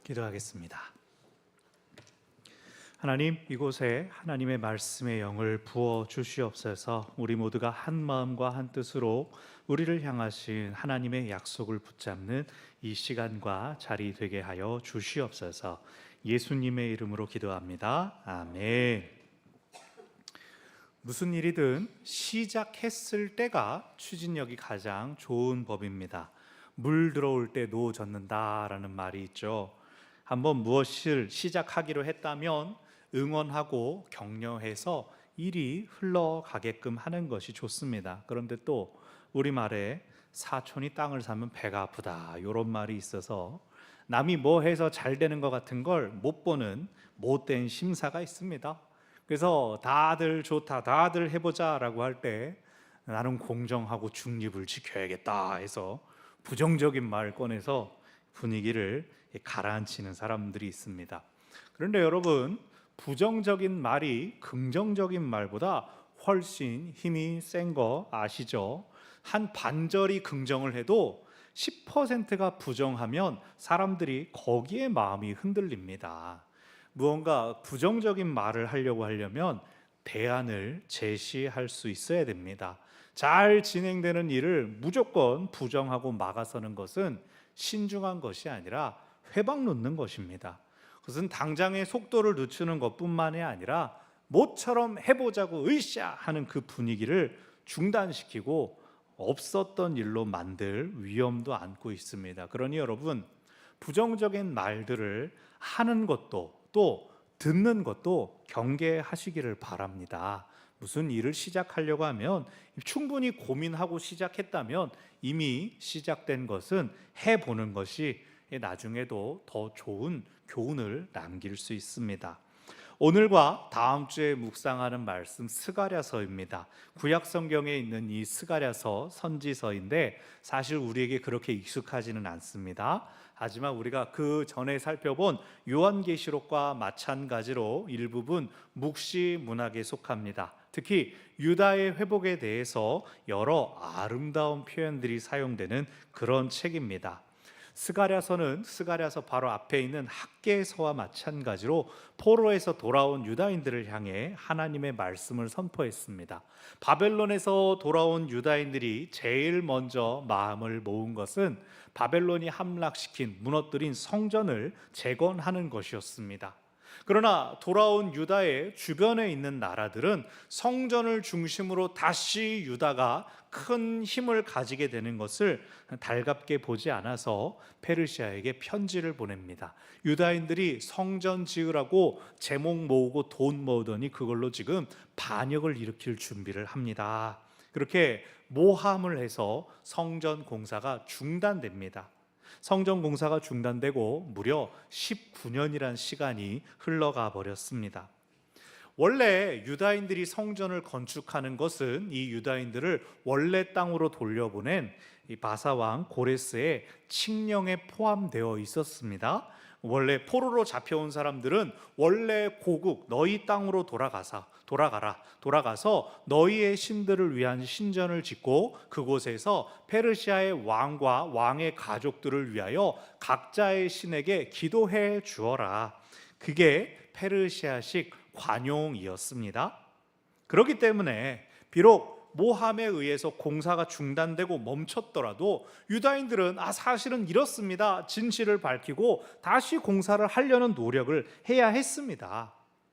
기도하겠습니다. 하나님, 이곳에 하나님의 말씀의 영을 부어 주시옵소서. 우리 모두가 한 마음과 한 뜻으로 우리를 향하신 하나님의 약속을 붙잡는 이 시간과 자리 되게 하여 주시옵소서. 예수님의 이름으로 기도합니다. 아멘. 무슨 일이든 시작했을 때가 추진력이 가장 좋은 법입니다. 물 들어올 때 노 젓는다라는 말이 있죠. 한번 무엇을 시작하기로 했다면 응원하고 격려해서 일이 흘러가게끔 하는 것이 좋습니다. 그런데 또 우리말에 사촌이 땅을 사면 배가 아프다, 이런 말이 있어서 남이 뭐 해서 잘 되는 것 같은 걸 못 보는 못된 심사가 있습니다. 그래서 다들 좋다, 다들 해보자 라고 할 때 나는 공정하고 중립을 지켜야겠다 해서 부정적인 말을 꺼내서 분위기를 가라앉히는 사람들이 있습니다. 그런데 여러분, 부정적인 말이 긍정적인 말보다 훨씬 힘이 센 거 아시죠? 한 반절이 긍정을 해도 10%가 부정하면 사람들이 거기에 마음이 흔들립니다. 무언가 부정적인 말을 하려면 대안을 제시할 수 있어야 됩니다. 잘 진행되는 일을 무조건 부정하고 막아서는 것은 신중한 것이 아니라 회방 놓는 것입니다. 그것은 당장의 속도를 늦추는 것뿐만이 아니라 모처럼 해보자고 으쌰 하는 그 분위기를 중단시키고 없었던 일로 만들 위험도 안고 있습니다. 그러니 여러분, 부정적인 말들을 하는 것도 또 듣는 것도 경계하시기를 바랍니다. 무슨 일을 시작하려고 하면 충분히 고민하고 시작했다면 이미 시작된 것은 해보는 것이 나중에도 더 좋은 교훈을 남길 수 있습니다. 오늘과 다음 주에 묵상하는 말씀 스가랴서입니다. 구약 성경에 있는 이 스가랴서 선지서인데 사실 우리에게 그렇게 익숙하지는 않습니다. 하지만 우리가 그 전에 살펴본 요한계시록과 마찬가지로 일부분 묵시 문학에 속합니다. 특히 유다의 회복에 대해서 여러 아름다운 표현들이 사용되는 그런 책입니다. 스가랴서는 스가랴서 바로 앞에 있는 학개서와 마찬가지로 포로에서 돌아온 유다인들을 향해 하나님의 말씀을 선포했습니다. 바벨론에서 돌아온 유다인들이 제일 먼저 마음을 모은 것은 바벨론이 함락시킨 무너뜨린 성전을 재건하는 것이었습니다. 그러나 돌아온 유다의 주변에 있는 나라들은 성전을 중심으로 다시 유다가 큰 힘을 가지게 되는 것을 달갑게 보지 않아서 페르시아에게 편지를 보냅니다. 유다인들이 성전 지으라고 제목 모으고 돈 모으더니 그걸로 지금 반역을 일으킬 준비를 합니다. 그렇게 모함을 해서 성전 공사가 중단됩니다. 성전 공사가 중단되고 무려 19년이란 시간이 흘러가 버렸습니다. 원래 유다인들이 성전을 건축하는 것은 이 유다인들을 원래 땅으로 돌려보낸 이 바사왕 고레스의 칙령에 포함되어 있었습니다. 원래 포로로 잡혀온 사람들은 원래 고국 너희 땅으로 돌아가서 너희의 신들을 위한 신전을 짓고 그곳에서 페르시아의 왕과 왕의 가족들을 위하여 각자의 신에게 기도해 주어라. 그게 페르시아식 관용이었습니다. 그렇기 때문에 비록 모함에 의해서 공사가 중단되고 멈췄더라도 유다인들은 사실은 이렇습니다, 진실을 밝히고 다시 공사를 하려는 노력을 해야 했습니다.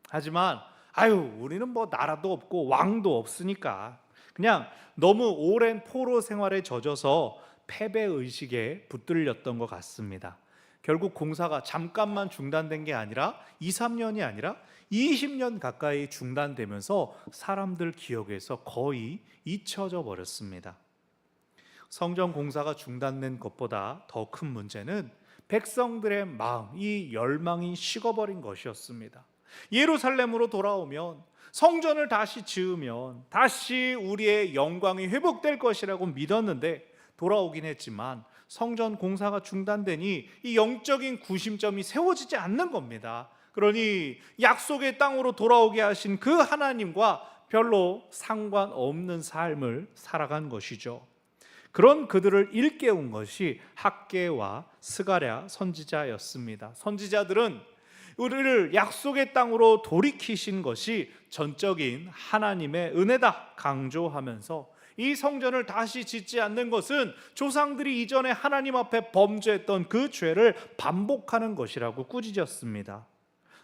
하지만 우리는 뭐 나라도 없고 왕도 없으니까 그냥 너무 오랜 포로 생활에 젖어서 패배의식에 붙들렸던 것 같습니다. 결국 공사가 잠깐만 중단된 게 아니라 2-3년이 아니라 20년 가까이 중단되면서 사람들 기억에서 거의 잊혀져 버렸습니다. 성전 공사가 중단된 것보다 더 큰 문제는 백성들의 마음, 이 열망이 식어버린 것이었습니다. 예루살렘으로 돌아오면, 성전을 다시 지으면 다시 우리의 영광이 회복될 것이라고 믿었는데 돌아오긴 했지만 성전 공사가 중단되니 이 영적인 구심점이 세워지지 않는 겁니다. 그러니 약속의 땅으로 돌아오게 하신 그 하나님과 별로 상관없는 삶을 살아간 것이죠. 그런 그들을 일깨운 것이 학개와 스가랴 선지자였습니다. 선지자들은 우리를 약속의 땅으로 돌이키신 것이 전적인 하나님의 은혜다 강조하면서 이 성전을 다시 짓지 않는 것은 조상들이 이전에 하나님 앞에 범죄했던 그 죄를 반복하는 것이라고 꾸짖었습니다.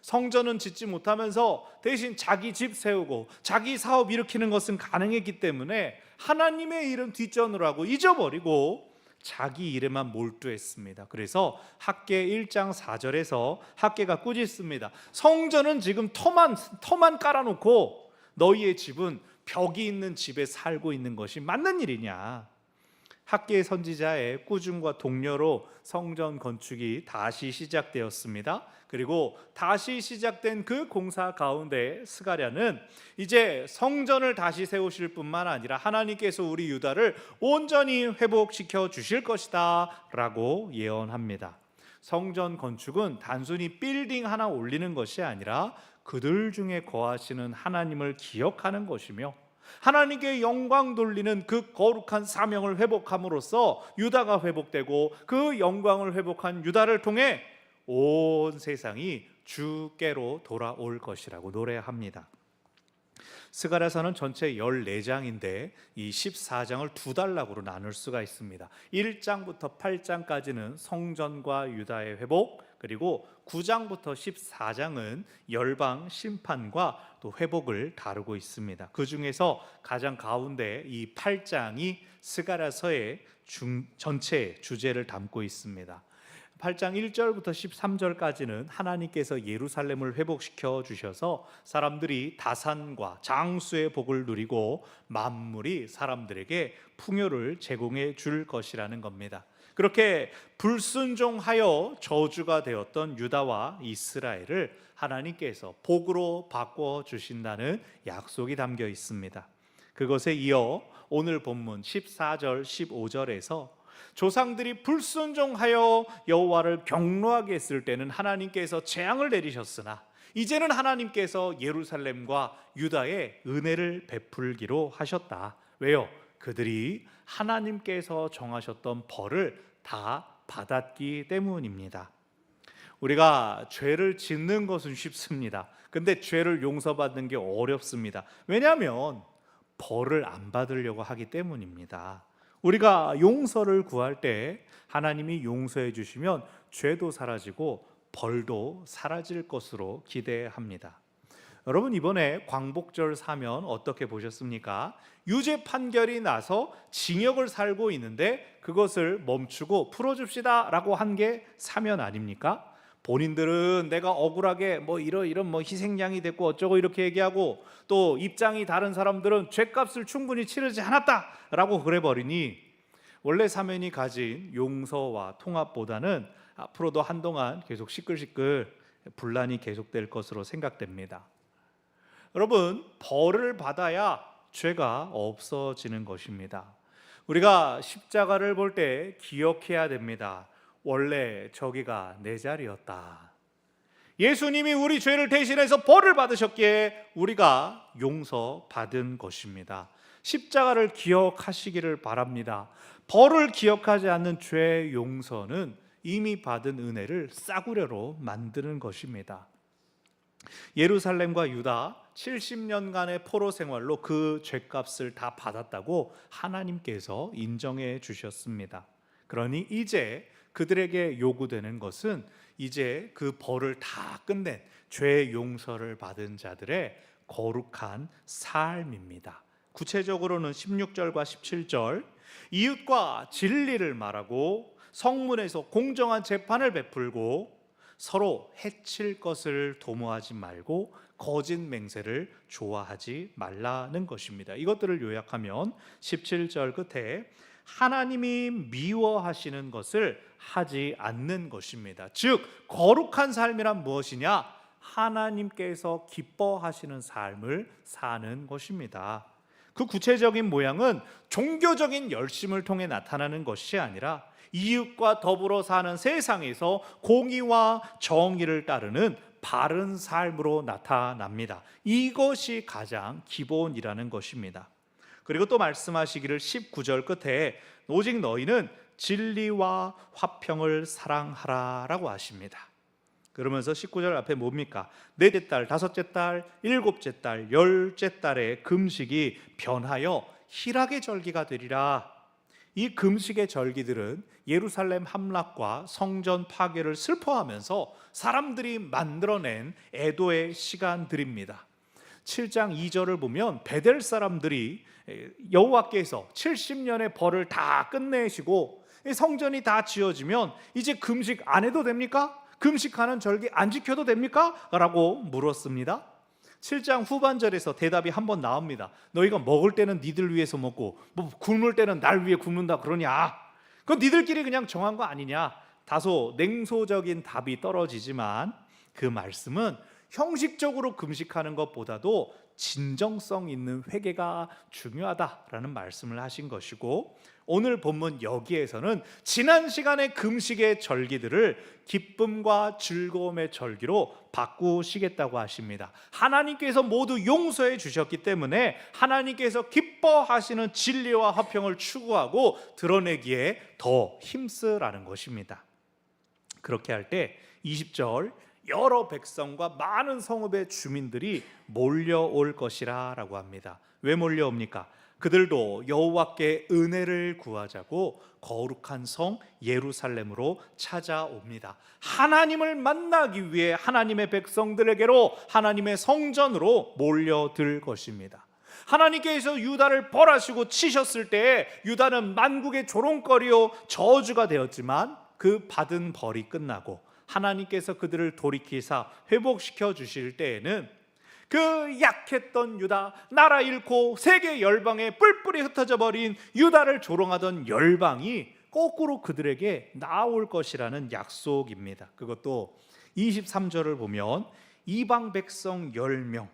성전은 짓지 못하면서 대신 자기 집 세우고 자기 사업 일으키는 것은 가능했기 때문에 하나님의 일은 뒷전으로 잊어버리고 자기 일에만 몰두했습니다. 그래서 학개 1장 4절에서 학개가 꾸짖습니다. 성전은 지금 터만 깔아놓고 너희의 집은 벽이 있는 집에 살고 있는 것이 맞는 일이냐. 학개 선지자의 꾸중과 독려로 성전 건축이 다시 시작되었습니다. 그리고 다시 시작된 그 공사 가운데 스가랴는 이제 성전을 다시 세우실 뿐만 아니라 하나님께서 우리 유다를 온전히 회복시켜 주실 것이다 라고 예언합니다. 성전 건축은 단순히 빌딩 하나 올리는 것이 아니라 그들 중에 거하시는 하나님을 기억하는 것이며 하나님께 영광 돌리는 그 거룩한 사명을 회복함으로써 유다가 회복되고 그 영광을 회복한 유다를 통해 온 세상이 주께로 돌아올 것이라고 노래합니다. 스가랴서는 전체 14장인데 이 14장을 두 단락으로 나눌 수가 있습니다. 1장부터 8장까지는 성전과 유다의 회복, 그리고 9장부터 14장은 열방 심판과 또 회복을 다루고 있습니다. 그 중에서 가장 가운데 이 8장이 스가랴서의 전체 주제를 담고 있습니다. 8장 1절부터 13절까지는 하나님께서 예루살렘을 회복시켜 주셔서 사람들이 다산과 장수의 복을 누리고 만물이 사람들에게 풍요를 제공해 줄 것이라는 겁니다. 그렇게 불순종하여 저주가 되었던 유다와 이스라엘을 하나님께서 복으로 바꿔 주신다는 약속이 담겨 있습니다. 그것에 이어 오늘 본문 14절 15절에서 조상들이 불순종하여 여호와를 경노하게 했을 때는 하나님께서 재앙을 내리셨으나 이제는 하나님께서 예루살렘과 유다에 은혜를 베풀기로 하셨다. 왜요? 그들이 하나님께서 정하셨던 벌을 다 받았기 때문입니다. 우리가 죄를 짓는 것은 쉽습니다. 근데 죄를 용서받는 게 어렵습니다. 왜냐하면 벌을 안 받으려고 하기 때문입니다. 우리가 용서를 구할 때 하나님이 용서해 주시면 죄도 사라지고 벌도 사라질 것으로 기대합니다. 여러분, 이번에 광복절 사면 어떻게 보셨습니까? 유죄 판결이 나서 징역을 살고 있는데 그것을 멈추고 풀어줍시다 라고 한 게 사면 아닙니까? 본인들은 내가 억울하게 이런 희생양이 됐고 어쩌고 이렇게 얘기하고, 또 입장이 다른 사람들은 죄값을 충분히 치르지 않았다라고 그래버리니 원래 사면이 가진 용서와 통합보다는 앞으로도 한동안 계속 시끌시끌 분란이 계속될 것으로 생각됩니다. 여러분, 벌을 받아야 죄가 없어지는 것입니다. 우리가 십자가를 볼 때 기억해야 됩니다. 원래 저기가 내 자리였다. 예수님이 우리 죄를 대신해서 벌을 받으셨기에 우리가 용서받은 것입니다. 십자가를 기억하시기를 바랍니다. 벌을 기억하지 않는 죄 용서는 이미 받은 은혜를 싸구려로 만드는 것입니다. 예루살렘과 유다 70년간의 포로 생활로 그 죄값을 다 받았다고 하나님께서 인정해 주셨습니다. 그러니 이제 그들에게 요구되는 것은 이제 그 벌을 다 끝낸 죄 용서를 받은 자들의 거룩한 삶입니다. 구체적으로는 16절과 17절, 이웃과 진리를 말하고 성문에서 공정한 재판을 베풀고 서로 해칠 것을 도모하지 말고 거짓 맹세를 좋아하지 말라는 것입니다. 이것들을 요약하면 17절 끝에 하나님이 미워하시는 것을 하지 않는 것입니다. 즉 거룩한 삶이란 무엇이냐? 하나님께서 기뻐하시는 삶을 사는 것입니다. 그 구체적인 모양은 종교적인 열심을 통해 나타나는 것이 아니라 이웃과 더불어 사는 세상에서 공의와 정의를 따르는 바른 삶으로 나타납니다. 이것이 가장 기본이라는 것입니다. 그리고 또 말씀하시기를 19절 끝에 오직 너희는 진리와 화평을 사랑하라라고 하십니다. 그러면서 19절 앞에 뭡니까? 넷째 달, 다섯째 달, 일곱째 달, 열째 달의 금식이 변하여 희락의 절기가 되리라. 이 금식의 절기들은 예루살렘 함락과 성전 파괴를 슬퍼하면서 사람들이 만들어낸 애도의 시간들입니다. 7장 2절을 보면 베델 사람들이 여호와께서 70년의 벌을 다 끝내시고 성전이 다 지어지면 이제 금식 안 해도 됩니까? 금식하는 절기 안 지켜도 됩니까? 라고 물었습니다. 7장 후반절에서 대답이 한번 나옵니다. 너희가 먹을 때는 니들 위해서 먹고 뭐 굶을 때는 날 위해 굶는다 그러냐? 그건 니들끼리 그냥 정한 거 아니냐? 다소 냉소적인 답이 떨어지지만 그 말씀은 형식적으로 금식하는 것보다도 진정성 있는 회개가 중요하다라는 말씀을 하신 것이고, 오늘 본문 여기에서는 지난 시간의 금식의 절기들을 기쁨과 즐거움의 절기로 바꾸시겠다고 하십니다. 하나님께서 모두 용서해 주셨기 때문에 하나님께서 기뻐하시는 진리와 화평을 추구하고 드러내기에 더 힘쓰라는 것입니다. 그렇게 할 때 20절 여러 백성과 많은 성읍의 주민들이 몰려올 것이라 라고 합니다. 왜 몰려옵니까? 그들도 여호와께 은혜를 구하자고 거룩한 성 예루살렘으로 찾아옵니다. 하나님을 만나기 위해 하나님의 백성들에게로 하나님의 성전으로 몰려들 것입니다. 하나님께서 유다를 벌하시고 치셨을 때에 유다는 만국의 조롱거리요 저주가 되었지만 그 받은 벌이 끝나고 하나님께서 그들을 돌이키사 회복시켜 주실 때에는 그 약했던 유다, 나라 잃고 세계 열방에 뿔뿔이 흩어져 버린 유다를 조롱하던 열방이 거꾸로 그들에게 나올 것이라는 약속입니다. 그것도 23절을 보면 이방 백성 10명,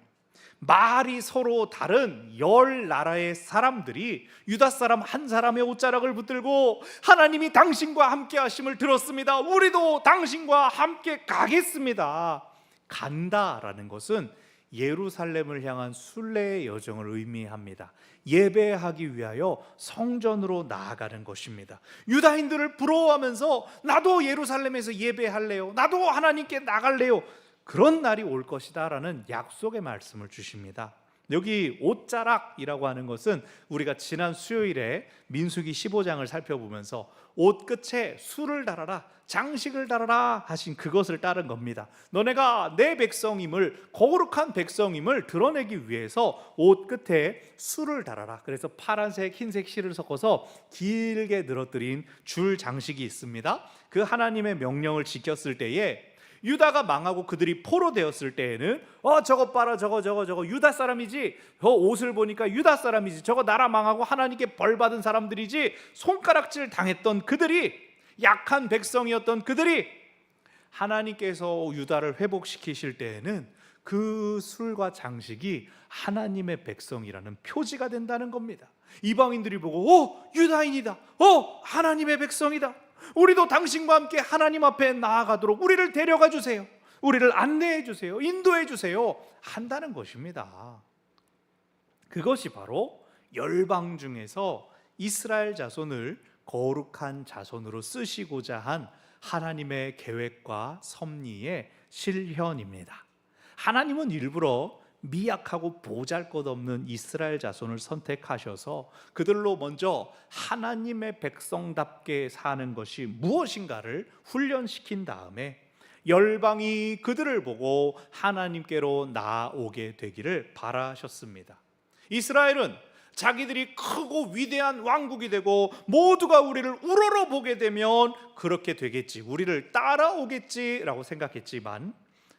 말이 서로 다른 10나라의 사람들이 유다 사람 한 사람의 옷자락을 붙들고 하나님이 당신과 함께 하심을 들었습니다. 우리도 당신과 함께 가겠습니다. 간다라는 것은 예루살렘을 향한 순례의 여정을 의미합니다. 예배하기 위하여 성전으로 나아가는 것입니다. 유다인들을 부러워하면서 나도 예루살렘에서 예배할래요, 나도 하나님께 나갈래요, 그런 날이 올 것이다 라는 약속의 말씀을 주십니다. 여기 옷자락이라고 하는 것은 우리가 지난 수요일에 민수기 15장을 살펴보면서 옷 끝에 술을 달아라, 장식을 달아라 하신 그것을 따른 겁니다. 너네가 내 백성임을, 거룩한 백성임을 드러내기 위해서 옷 끝에 술을 달아라. 그래서 파란색, 흰색 실을 섞어서 길게 늘어뜨린 줄 장식이 있습니다. 그 하나님의 명령을 지켰을 때에 유다가 망하고 그들이 포로 되었을 때에는 저거 봐라, 저거 유다 사람이지, 저 옷을 보니까 유다 사람이지, 저거 나라 망하고 하나님께 벌 받은 사람들이지, 손가락질 당했던 그들이, 약한 백성이었던 그들이 하나님께서 유다를 회복시키실 때에는 그 술과 장식이 하나님의 백성이라는 표지가 된다는 겁니다. 이방인들이 보고 유다인이다, 하나님의 백성이다, 우리도 당신과 함께 하나님 앞에 나아가도록 우리를 데려가 주세요, 우리를 안내해 주세요, 인도해 주세요 한다는 것입니다. 그것이 바로 열방 중에서 이스라엘 자손을 거룩한 자손으로 쓰시고자 한 하나님의 계획과 섭리의 실현입니다. 하나님은 일부러 미약하고 보잘것없는 이스라엘 자손을 선택하셔서 그들로 먼저 하나님의 백성답게 사는 것이 무엇인가를 훈련시킨 다음에 열방이 그들을 보고 하나님께로 나아오게 되기를 바라셨습니다. 이스라엘은 자기들이 크고 위대한 왕국이 되고 모두가 우리를 우러러보게 되면 그렇게 되겠지, 우리를 따라오겠지라고 생각했지만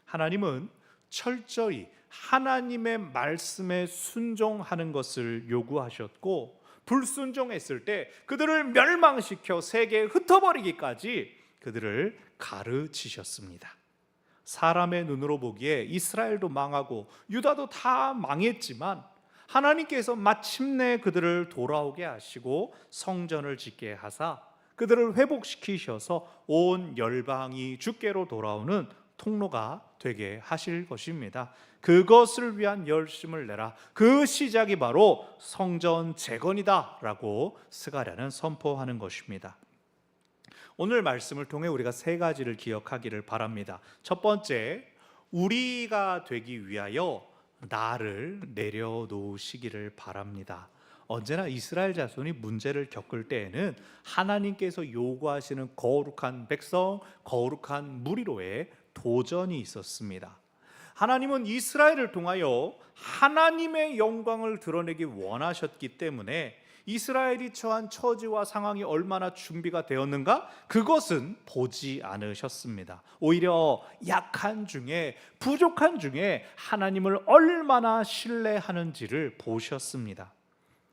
하나님은 철저히 하나님의 말씀에 순종하는 것을 요구하셨고, 불순종했을 때 그들을 멸망시켜 세계에 흩어버리기까지 그들을 가르치셨습니다. 사람의 눈으로 보기에 이스라엘도 망하고 유다도 다 망했지만 하나님께서 마침내 그들을 돌아오게 하시고 성전을 짓게 하사 그들을 회복시키셔서 온 열방이 주께로 돌아오는 통로가 되게 하실 것입니다. 그것을 위한 열심을 내라. 그 시작이 바로 성전 재건이다 라고 스가랴는 선포하는 것입니다. 오늘 말씀을 통해 우리가 세 가지를 기억하기를 바랍니다. 첫 번째, 우리가 되기 위하여 나를 내려놓으시기를 바랍니다. 언제나 이스라엘 자손이 문제를 겪을 때에는 하나님께서 요구하시는 거룩한 백성, 거룩한 무리로의 도전이 있었습니다. 하나님은 이스라엘을 통하여 하나님의 영광을 드러내기 원하셨기 때문에 이스라엘이 처한 처지와 상황이 얼마나 준비가 되었는가? 그것은 보지 않으셨습니다. 오히려 약한 중에, 부족한 중에 하나님을 얼마나 신뢰하는지를 보셨습니다.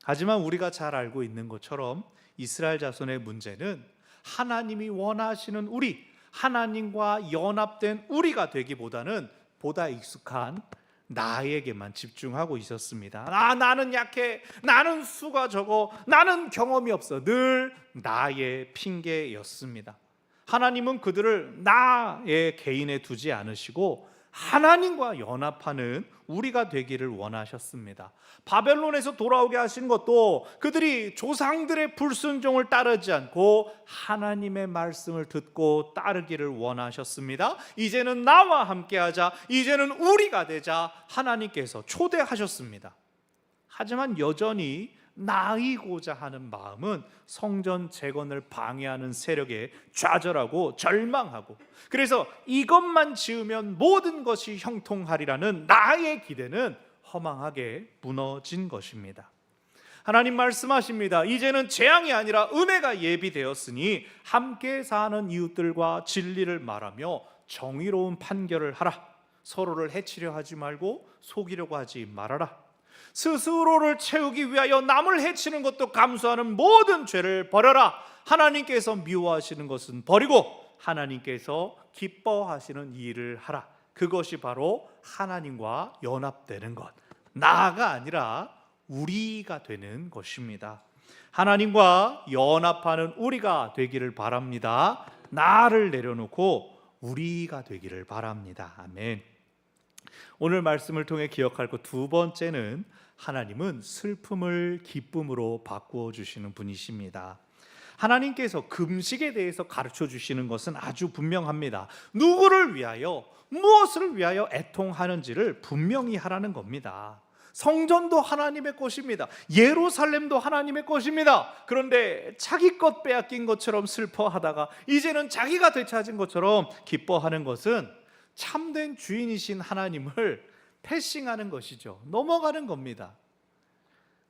하지만 우리가 잘 알고 있는 것처럼 이스라엘 자손의 문제는 하나님이 원하시는 우리, 하나님과 연합된 우리가 되기보다는 보다 익숙한 나에게만 집중하고 있었습니다. 나는 약해, 나는 수가 적어, 나는 경험이 없어. 늘 나의 핑계였습니다. 하나님은 그들을 나의 개인에 두지 않으시고 하나님과 연합하는 우리가 되기를 원하셨습니다. 바벨론에서 돌아오게 하신 것도 그들이 조상들의 불순종을 따르지 않고 하나님의 말씀을 듣고 따르기를 원하셨습니다. 이제는 나와 함께하자, 이제는 우리가 되자 하나님께서 초대하셨습니다. 하지만 여전히 나이고자 하는 마음은 성전 재건을 방해하는 세력에 좌절하고 절망하고, 그래서 이것만 지으면 모든 것이 형통하리라는 나의 기대는 허망하게 무너진 것입니다. 하나님 말씀하십니다. 이제는 재앙이 아니라 은혜가 예비되었으니 함께 사는 이웃들과 진리를 말하며 정의로운 판결을 하라. 서로를 해치려 하지 말고 속이려고 하지 말아라. 스스로를 채우기 위하여 남을 해치는 것도 감수하는 모든 죄를 버려라. 하나님께서 미워하시는 것은 버리고 하나님께서 기뻐하시는 일을 하라. 그것이 바로 하나님과 연합되는 것, 나가 아니라 우리가 되는 것입니다. 하나님과 연합하는 우리가 되기를 바랍니다. 나를 내려놓고 우리가 되기를 바랍니다. 아멘. 오늘 말씀을 통해 기억할 것 두 번째는 하나님은 슬픔을 기쁨으로 바꾸어 주시는 분이십니다. 하나님께서 금식에 대해서 가르쳐 주시는 것은 아주 분명합니다. 누구를 위하여, 무엇을 위하여 애통하는지를 분명히 하라는 겁니다. 성전도 하나님의 것입니다. 예루살렘도 하나님의 것입니다. 그런데 자기 것 빼앗긴 것처럼 슬퍼하다가 이제는 자기가 되찾은 것처럼 기뻐하는 것은 참된 주인이신 하나님을 패싱하는 것이죠. 넘어가는 겁니다.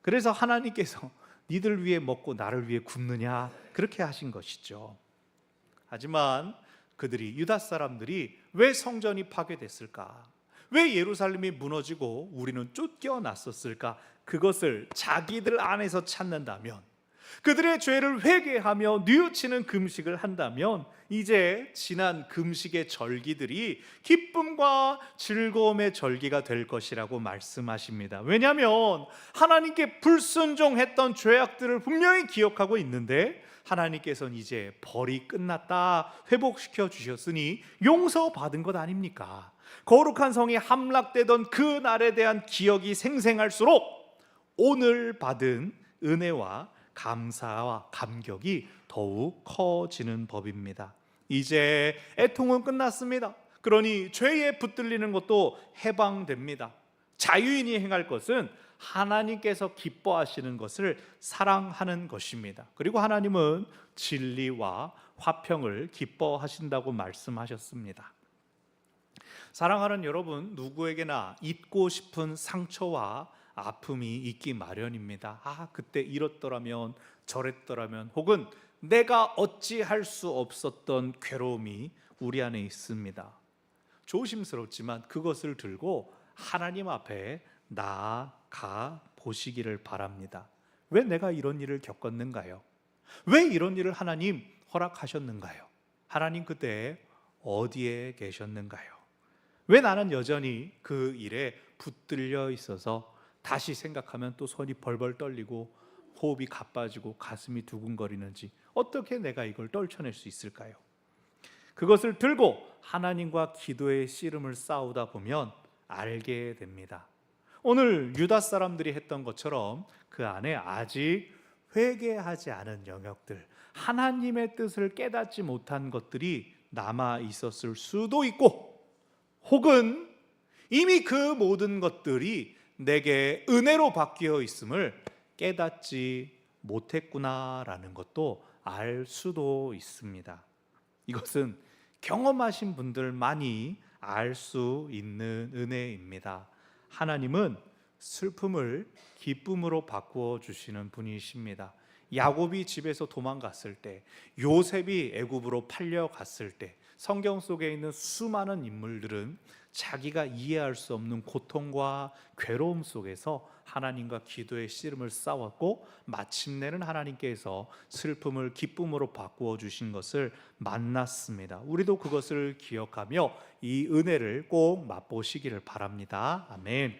그래서 하나님께서 니들 위해 먹고 나를 위해 굶느냐 그렇게 하신 것이죠. 하지만 그들이, 유다 사람들이 왜 성전이 파괴됐을까? 왜 예루살렘이 무너지고 우리는 쫓겨났었을까? 그것을 자기들 안에서 찾는다면, 그들의 죄를 회개하며 뉘우치는 금식을 한다면 이제 지난 금식의 절기들이 기쁨과 즐거움의 절기가 될 것이라고 말씀하십니다. 왜냐하면 하나님께 불순종했던 죄악들을 분명히 기억하고 있는데 하나님께서는 이제 벌이 끝났다, 회복시켜 주셨으니 용서받은 것 아닙니까? 거룩한 성이 함락되던 그 날에 대한 기억이 생생할수록 오늘 받은 은혜와 감사와 감격이 더욱 커지는 법입니다. 이제 애통은 끝났습니다. 그러니 죄에 붙들리는 것도 해방됩니다. 자유인이 행할 것은 하나님께서 기뻐하시는 것을 사랑하는 것입니다. 그리고 하나님은 진리와 화평을 기뻐하신다고 말씀하셨습니다. 사랑하는 여러분, 누구에게나 잊고 싶은 상처와 아픔이 있기 마련입니다. 그때 이렇더라면 저랬더라면, 혹은 내가 어찌할 수 없었던 괴로움이 우리 안에 있습니다. 조심스럽지만 그것을 들고 하나님 앞에 나아가 보시기를 바랍니다. 왜 내가 이런 일을 겪었는가요? 왜 이런 일을 하나님 허락하셨는가요? 하나님 그때 어디에 계셨는가요? 왜 나는 여전히 그 일에 붙들려 있어서 다시 생각하면 또 손이 벌벌 떨리고 호흡이 가빠지고 가슴이 두근거리는지, 어떻게 내가 이걸 떨쳐낼 수 있을까요? 그것을 들고 하나님과 기도의 씨름을 싸우다 보면 알게 됩니다. 오늘 유다 사람들이 했던 것처럼 그 안에 아직 회개하지 않은 영역들, 하나님의 뜻을 깨닫지 못한 것들이 남아 있었을 수도 있고, 혹은 이미 그 모든 것들이 내게 은혜로 바뀌어 있음을 깨닫지 못했구나라는 것도 알 수도 있습니다. 이것은 경험하신 분들만이 알 수 있는 은혜입니다. 하나님은 슬픔을 기쁨으로 바꾸어 주시는 분이십니다. 야곱이 집에서 도망갔을 때, 요셉이 애굽으로 팔려갔을 때, 성경 속에 있는 수많은 인물들은 자기가 이해할 수 없는 고통과 괴로움 속에서 하나님과 기도의 씨름을 싸웠고, 마침내는 하나님께서 슬픔을 기쁨으로 바꾸어 주신 것을 만났습니다. 우리도 그것을 기억하며 이 은혜를 꼭 맛보시기를 바랍니다. 아멘.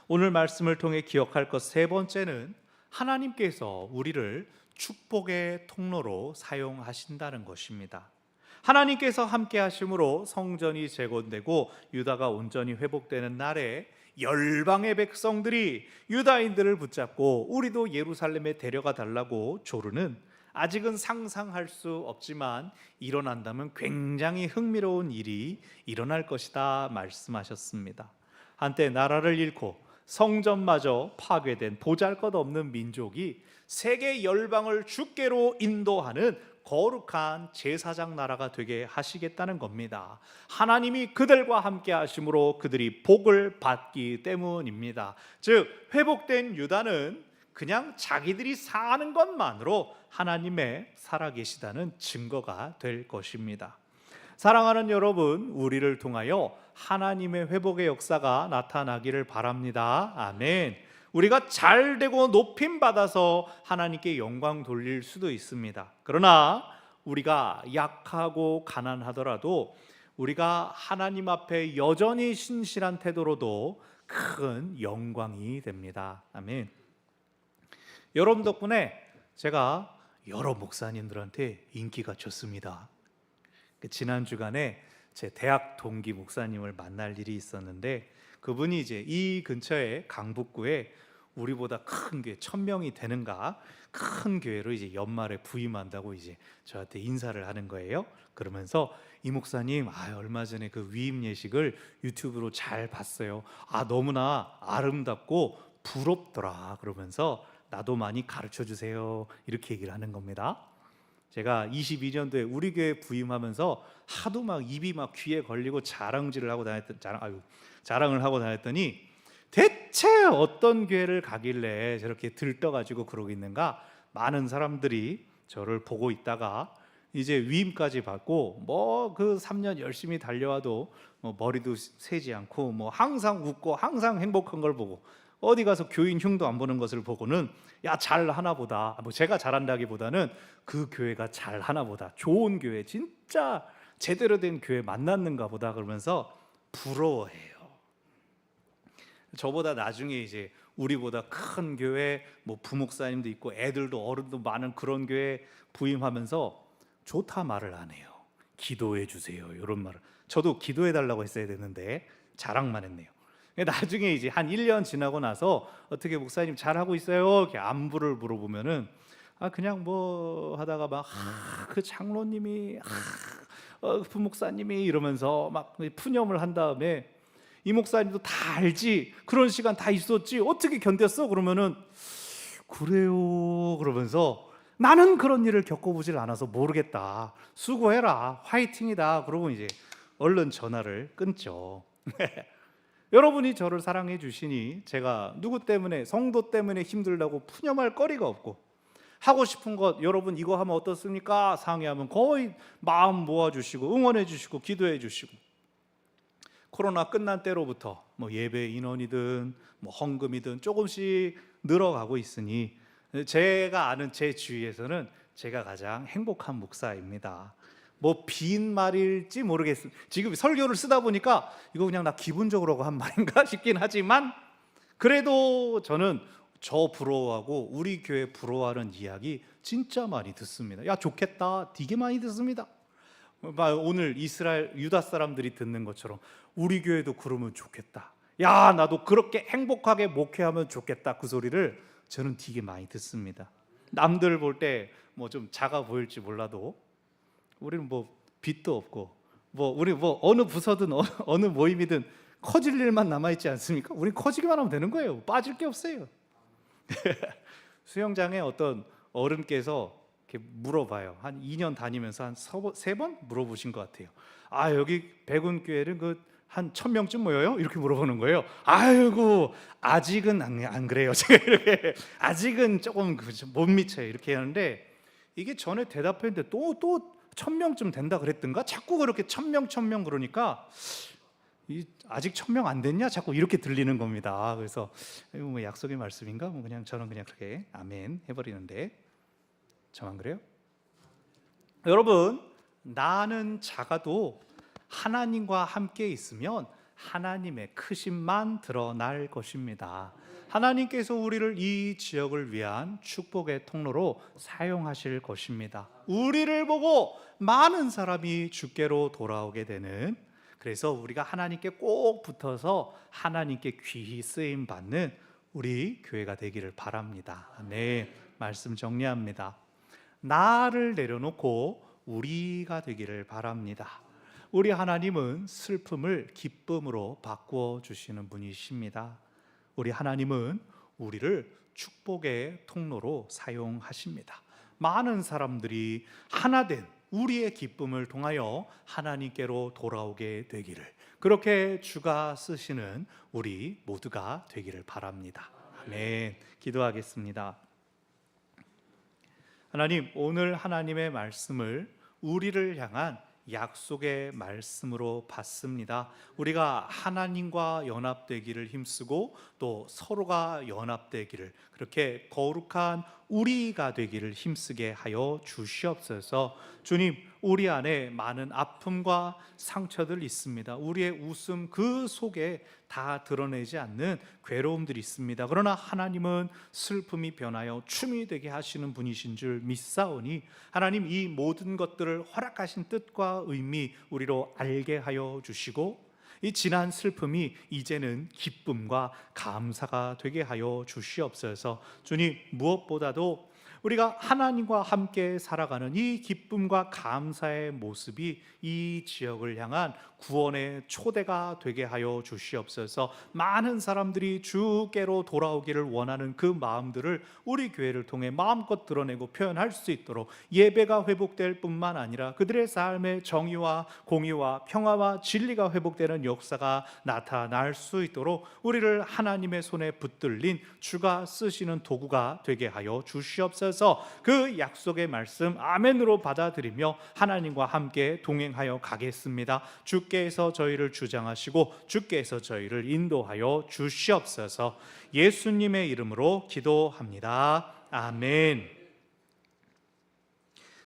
오늘 말씀을 통해 기억할 것 세 번째는 하나님께서 우리를 축복의 통로로 사용하신다는 것입니다. 하나님께서 함께 하심으로 성전이 재건되고 유다가 온전히 회복되는 날에 열방의 백성들이 유다인들을 붙잡고 우리도 예루살렘에 데려가 달라고 조르는, 아직은 상상할 수 없지만 일어난다면 굉장히 흥미로운 일이 일어날 것이다 말씀하셨습니다. 한때 나라를 잃고 성전마저 파괴된 보잘것없는 민족이 세계 열방을 주께로 인도하는 거룩한 제사장 나라가 되게 하시겠다는 겁니다. 하나님이 그들과 함께 하심으로 그들이 복을 받기 때문입니다. 즉 회복된 유다는 그냥 자기들이 사는 것만으로 하나님의 살아계시다는 증거가 될 것입니다. 사랑하는 여러분, 우리를 통하여 하나님의 회복의 역사가 나타나기를 바랍니다. 아멘. 우리가 잘되고 높임받아서 하나님께 영광 돌릴 수도 있습니다. 그러나 우리가 약하고 가난하더라도 우리가 하나님 앞에 여전히 신실한 태도로도 큰 영광이 됩니다. 아멘. 여러분 덕분에 제가 여러 목사님들한테 인기가 좋습니다. 지난 주간에 제 대학 동기 목사님을 만날 일이 있었는데, 그분이 이제 이 근처에 강북구에 우리보다 큰 교회 1000명이 되는가 큰 교회로 이제 연말에 부임한다고 이제 저한테 인사를 하는 거예요. 그러면서 이 목사님, 얼마 전에 그 위임 예식을 유튜브로 잘 봤어요. 너무나 아름답고 부럽더라. 그러면서 나도 많이 가르쳐 주세요. 이렇게 얘기를 하는 겁니다. 제가 22년도에 우리 교회 부임하면서 하도 막 입이 막 귀에 걸리고 자랑을 하고 다녔더니 대체 어떤 교회를 가길래 저렇게 들떠가지고 그러고 있는가, 많은 사람들이 저를 보고 있다가 이제 위임까지 받고 그 3년 열심히 달려와도 머리도 새지 않고 항상 웃고 항상 행복한 걸 보고, 어디 가서 교인 흉도 안 보는 것을 보고는 야 잘하나 보다, 제가 잘한다기보다는 그 교회가 잘하나 보다, 좋은 교회, 진짜 제대로 된 교회 만났는가 보다 그러면서 부러워해요. 저보다 나중에 이제 우리보다 큰 교회 부목사님도 있고 애들도 어른도 많은 그런 교회 부임하면서 좋다 말을 안 해요. 기도해 주세요 이런 말을. 저도 기도해 달라고 했어야 되는데 자랑만 했네요. 나중에 이제 한 1년 지나고 나서 어떻게 목사님 잘하고 있어요? 이렇게 안부를 물어보면은 그냥 하다가 막 그 장로님이 부목사님이 이러면서 막 푸념을 한 다음에, 이 목사님도 다 알지, 그런 시간 다 있었지, 어떻게 견뎠어? 그러면은 그래요 그러면서 나는 그런 일을 겪어보질 않아서 모르겠다, 수고해라, 화이팅이다, 그러고 이제 얼른 전화를 끊죠. 여러분이 저를 사랑해 주시니 제가 누구 때문에, 성도 때문에 힘들다고 푸념할 거리가 없고, 하고 싶은 것 여러분 이거 하면 어떻습니까? 상의하면 거의 마음 모아주시고 응원해 주시고 기도해 주시고, 코로나 끝난 때로부터 예배 인원이든 헌금이든 조금씩 늘어가고 있으니 제가 아는 제 주위에서는 제가 가장 행복한 목사입니다. 빈 말일지 모르겠습니다. 지금 설교를 쓰다 보니까 이거 그냥 나 기분적으로 한 말인가 싶긴 하지만, 그래도 저는 저 부러워하고 우리 교회 부러워하는 이야기 진짜 많이 듣습니다. 야 좋겠다, 되게 많이 듣습니다. 오늘 이스라엘 유다 사람들이 듣는 것처럼 우리 교회도 그러면 좋겠다. 야, 나도 그렇게 행복하게 목회하면 좋겠다. 그 소리를 저는 되게 많이 듣습니다. 남들 볼 때 뭐 좀 작아 보일지 몰라도 우리는 뭐 빚도 없고 우리 어느 부서든 어느 모임이든 커질 일만 남아 있지 않습니까? 우리 커지기만 하면 되는 거예요. 빠질 게 없어요. 수영장에 어떤 어른께서 이렇게 물어봐요. 한 2년 다니면서 한 3번 물어보신 것 같아요. 아, 여기 백운교회는 한 1000명쯤 모여요? 이렇게 물어보는 거예요. 아이고, 아직은 안 그래요. 제가 이렇게 아직은 조금 못 미쳐요. 이렇게 하는데 이게 전에 대답했는데 또 1000명쯤 된다 그랬던가? 자꾸 그렇게 1000명 그러니까 아직 1000명 안 됐냐? 자꾸 이렇게 들리는 겁니다. 그래서 이거 뭐 약속의 말씀인가? 저는 그냥 그렇게 아멘 해버리는데 저만 그래요? 여러분, 나는 작아도 하나님과 함께 있으면 하나님의 크심만 드러날 것입니다. 하나님께서 우리를 이 지역을 위한 축복의 통로로 사용하실 것입니다. 우리를 보고 많은 사람이 주께로 돌아오게 되는, 그래서 우리가 하나님께 꼭 붙어서 하나님께 귀히 쓰임 받는 우리 교회가 되기를 바랍니다. 네, 말씀 정리합니다. 나를 내려놓고 우리가 되기를 바랍니다. 우리 하나님은 슬픔을 기쁨으로 바꾸어 주시는 분이십니다. 우리 하나님은 우리를 축복의 통로로 사용하십니다. 많은 사람들이 하나된 우리의 기쁨을 통하여 하나님께로 돌아오게 되기를, 그렇게 주가 쓰시는 우리 모두가 되기를 바랍니다. 아멘. 기도하겠습니다. 하나님, 오늘 하나님의 말씀을 우리를 향한 약속의 말씀으로 받습니다. 우리가 하나님과 연합되기를 힘쓰고 또 서로가 연합되기를, 그렇게 거룩한 우리가 되기를 힘쓰게 하여 주시옵소서. 주님, 우리 안에 많은 아픔과 상처들 있습니다. 우리의 웃음 그 속에 다 드러내지 않는 괴로움들이 있습니다. 그러나 하나님은 슬픔이 변하여 춤이 되게 하시는 분이신 줄 믿사오니 하나님, 이 모든 것들을 허락하신 뜻과 의미 우리로 알게 하여 주시고 이 지난 슬픔이 이제는 기쁨과 감사가 되게 하여 주시옵소서. 주님, 무엇보다도 우리가 하나님과 함께 살아가는 이 기쁨과 감사의 모습이 이 지역을 향한 구원의 초대가 되게 하여 주시옵소서. 많은 사람들이 주께로 돌아오기를 원하는 그 마음들을 우리 교회를 통해 마음껏 드러내고 표현할 수 있도록 예배가 회복될 뿐만 아니라 그들의 삶의 정의와 공의와 평화와 진리가 회복되는 역사가 나타날 수 있도록 우리를 하나님의 손에 붙들린 주가 쓰시는 도구가 되게 하여 주시옵소서. 그 약속의 말씀 아멘으로 받아들이며 하나님과 함께 동행하여 가겠습니다. 주께서 저희를 주장하시고 주께서 저희를 인도하여 주시옵소서. 예수님의 이름으로 기도합니다. 아멘.